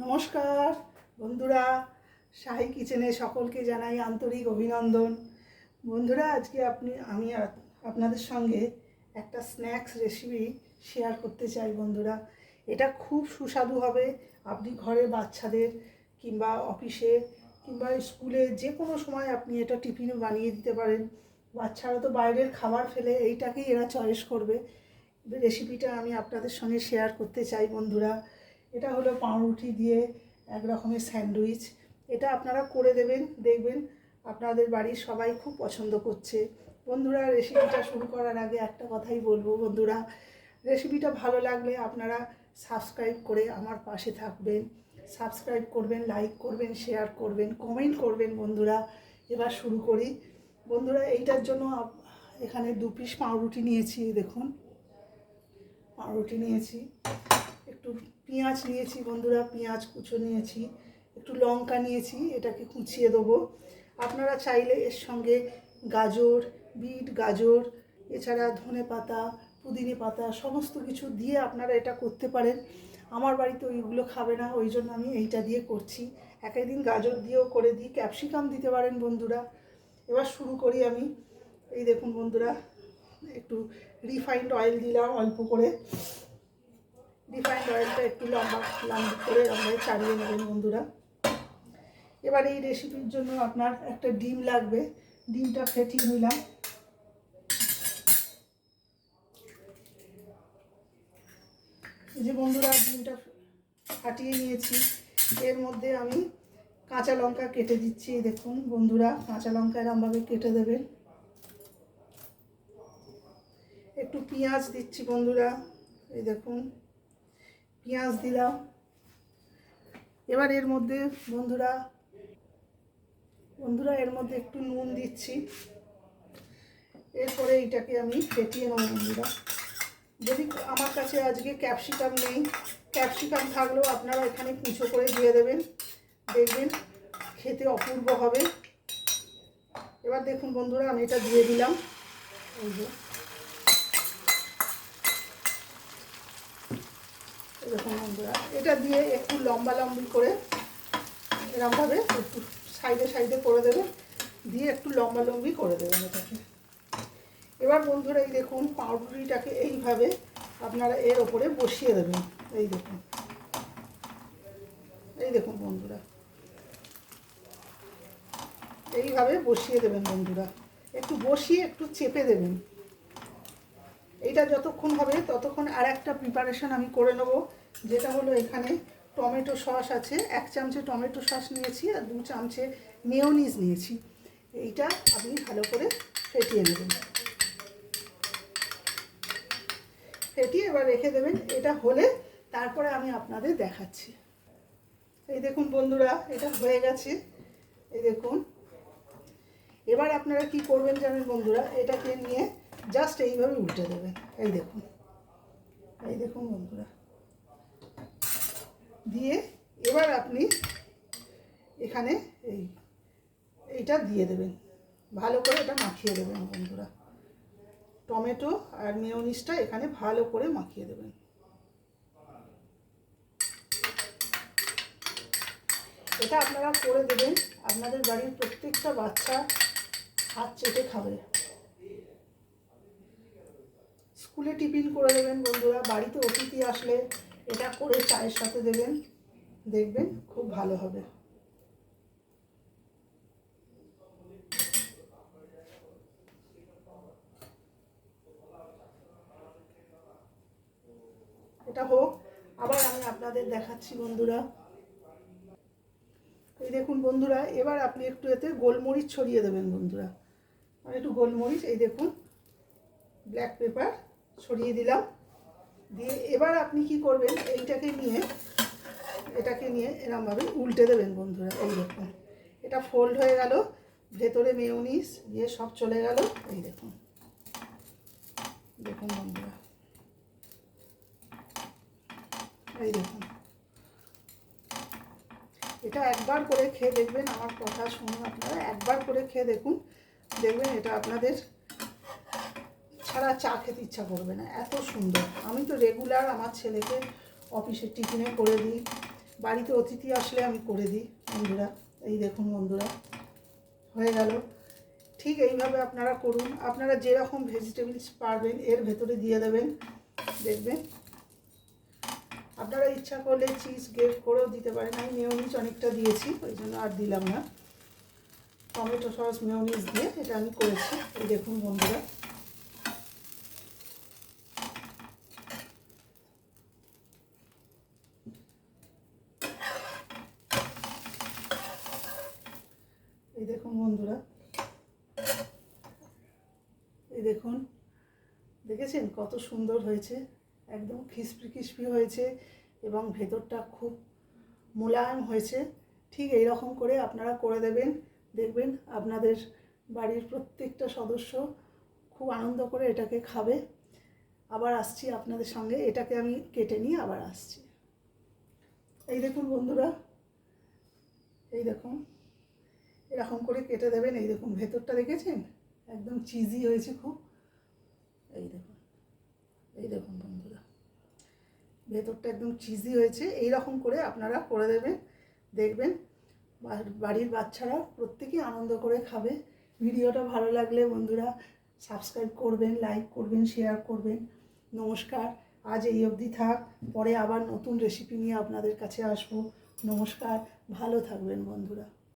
নমস্কার বন্ধুরা, শাহী কিচেনে সকলকে জানাই আন্তরিক অভিনন্দন। বন্ধুরা, আজকে আমি আপনাদের সঙ্গে একটা স্ন্যাক্স রেসিপি শেয়ার করতে চাই। বন্ধুরা, এটা খুব সুস্বাদু হবে। আপনি ঘরে বাচ্চাদের কিংবা অফিসে কিংবা স্কুলে যে কোনো সময় আপনি এটা টিফিনে বানিয়ে দিতে পারেন। বাচ্চারা তো বাইরের খাবার ফেলে এইটাকেই এরা চয়েস করবে। রেসিপিটা আমি আপনাদের সঙ্গে শেয়ার করতে চাই। বন্ধুরা, এটা হলো পাউরুটি দিয়ে এক রকমের স্যান্ডউইচ। এটা আপনারা করে দেবেন, দেখবেন আপনাদের বাড়ির সবাই খুব পছন্দ করছে। বন্ধুরা, রেসিপিটা শুরু করার আগে একটা কথাই বলবো। বন্ধুরা, রেসিপিটা ভালো লাগলে আপনারা সাবস্ক্রাইব করে আমার পাশে থাকবেন। সাবস্ক্রাইব করবেন, লাইক করবেন, শেয়ার করবেন, কমেন্ট করবেন। বন্ধুরা, এবার শুরু করি। বন্ধুরা, এইটার জন্য এখানে 2 পিস পাউরুটি নিয়েছি। দেখুন, পাউরুটি নিয়েছি, একটু পেঁয়াজ নিয়েছি। বন্ধুরা, পেঁয়াজ কুচো নিয়েছি, একটু লঙ্কা নিয়েছি, এটাকে কুচিয়ে দেবো। আপনারা চাইলে এর সঙ্গে গাজর, বিট গাজর, এছাড়া ধনে পাতা, পুদিনা পাতা সমস্ত কিছু দিয়ে আপনারা এটা করতে পারেন। আমার বাড়িতে ওইগুলো খাবে না, ওই জন্য আমি এইটা দিয়ে করছি। একদিন গাজর দিয়েও করে দিই, ক্যাপসিকাম দিতে পারেন। বন্ধুরা, এবার শুরু করি আমি। এই দেখুন বন্ধুরা, একটু রিফাইন্ড অয়েল দিলাম অল্প করে। রিফাইন্ড অয়েলটা একটু লম্বা করে এরকমভাবে চালিয়ে নেবেন। বন্ধুরা, এবার এই রেসিপির জন্য আপনার একটা ডিম লাগবে। ডিমটা ফেটিয়ে নিলাম। এই যে বন্ধুরা, ডিমটা ফাটিয়ে নিয়েছি। এর মধ্যে আমি কাঁচা লঙ্কা কেটে দিচ্ছি। দেখুন বন্ধুরা, কাঁচা লঙ্কা এরকমভাবে কেটে দেবেন। একটু পেঁয়াজ দিচ্ছি। বন্ধুরা, এই দেখুন পেঁয়াজ দিলাম। এবার এর মধ্যে বন্ধুরা এর মধ্যে একটু নুন দিচ্ছি। এরপরে এইটাকে আমি ফেটিয়ে নেব। বন্ধুরা, যদি আমার কাছে আজকে ক্যাপসিকাম নেই, ক্যাপসিকাম থাকলেও আপনারা এখানে কুচো করে দিয়ে দেবেন, দেখবেন খেতে অপূর্ব হবে। এবার দেখুন বন্ধুরা, আমি এটা দিয়ে দিলাম। এই যে দেখুন বন্ধুরা, এটা দিয়ে একটু লম্বি করে এরকমভাবে একটু সাইডে করে দেবেন, দিয়ে একটু লম্বি করে দেবেন এটাকে। এবার বন্ধুরা, এই দেখুন পাউরুটিটাকে এইভাবে আপনারা এর ওপরে বসিয়ে দেবেন। এই দেখুন বন্ধুরা, এইভাবে বসিয়ে দেবেন। বন্ধুরা, একটু বসিয়ে একটু চেপে দেবেন। এইটা যতক্ষণ হবে ততক্ষণ আর একটা প্রিপারেশন আমি করে নেব, যেটা হলো এখানে টমেটো সস আছে। 1 চামচে টমেটো সস নিয়েছি আর 2 চামচে মেয়োনিজ নিয়েছি। এইটা আপনি ভালো করে ফেটিয়ে নেবেন। ফেটিয়ে এবার রেখে দেবেন। এটা হলে তারপরে আমি আপনাদের দেখাচ্ছি। এই দেখুন বন্ধুরা, এটা হয়ে গেছে। এই দেখুন, এবার আপনারা কি করবেন জানেন বন্ধুরা, এটাকে নিয়ে জাস্ট এইভাবে উল্টে দেবেন। এই দেখুন বন্ধুরা, দিয়ে এবার আপনি এখানে এইটা দিয়ে দেবেন, ভালো করে এটা মাখিয়ে দেবেন। বন্ধুরা, টমেটো আর মেয়োনিজটা এখানে ভালো করে মাখিয়ে দেবেন। এটা আপনারা করে দেবেন, আপনাদের বাড়ির প্রত্যেকটা বাচ্চা হাত চেটে খাবে। স্কুলে টিফিন করে দেবেন। বন্ধুরা, বাড়িতে অতিথি আসলে এটা করে চায়ের সাথে দেবেন, দেখবেন খুব ভালো হবে। এটা হোক, আবার আমি আপনাদের দেখাচ্ছি। বন্ধুরা, এই দেখুন বন্ধুরা, এবার আপনি একটু এতে গোলমরিচ ছড়িয়ে দেবেন। বন্ধুরা, আর একটু গোলমরিচ, এই দেখুন ব্ল্যাক পেপার ছড়িয়ে দিলাম। দিয়ে এবার আপনি কি করবেন, এটাকে নিয়ে এরকমভাবে উল্টে দেবেন। বন্ধুরা, এই দেখুন এটা ফোল্ড হয়ে গেল, ভেতরে মেয়োনিজ দিয়ে সব চলে গেল। এই দেখুন বন্ধুরা, এই দেখুন। এটা একবার করে খেয়ে দেখবেন, আমার কথা শুনুন, আপনারা একবার করে খেয়ে দেখুন, দেখবেন এটা আপনাদের ছাড়া চা খেতে ইচ্ছা করবে না, এত সুন্দর। আমি তো রেগুলার আমার ছেলেকে অফিসের টিফিনে করে দিই, বাড়িতে অতিথি আসলে আমি করে দিই বন্ধুরা। এই দেখুন বন্ধুরা, হয়ে গেল। ঠিক এইভাবে আপনারা করুন। আপনারা যেরকম ভেজিটেবলস পারবেন এর ভেতরে দিয়ে দেবেন, দেখবেন। আপনারা ইচ্ছা করলে চিজ গ্রেট করেও দিতে পারেন। আমি মেয়োনিজ অনেকটা দিয়েছি, ওই জন্য আর দিলাম না। টমেটো সস মেয়োনিজ দিয়ে এটা আমি করেছি। এই দেখুন বন্ধুরা, এই দেখুন বন্ধুরা, এই দেখুন, দেখেছেন কত সুন্দর হয়েছে, একদম ক্রিস্পি ক্রিস্পি হয়েছে এবং ভেতরটা খুব মোলায়েম হয়েছে। ঠিক এই রকম করে আপনারা করে দেবেন, দেখবেন আপনাদের বাড়ির প্রত্যেকটা সদস্য খুব আনন্দ করে এটাকে খাবে। আবার আসছি আপনাদের সঙ্গে, এটাকে আমি কেটে নিয়ে আবার আসছি। এই দেখুন বন্ধুরা, এই দেখুন, এরকম করে কেটে দেবেন। এই দেখুন ভেতরটা দেখেছেন, একদম চিজি হয়েছে খুব। এই দেখুন, এই দেখুন বন্ধুরা, ভেতরটা একদম চিজি হয়েছে। এই রকম করে আপনারা করে দেবেন, দেখবেন বাড়ির বাচ্চারা প্রত্যেকেই আনন্দ করে খাবে। ভিডিওটা ভালো লাগলে বন্ধুরা সাবস্ক্রাইব করবেন, লাইক করবেন, শেয়ার করবেন। নমস্কার, আজ এই অবধি থাক। পরে আবার নতুন রেসিপি নিয়ে আপনাদের কাছে আসবো। নমস্কার, ভালো থাকবেন বন্ধুরা।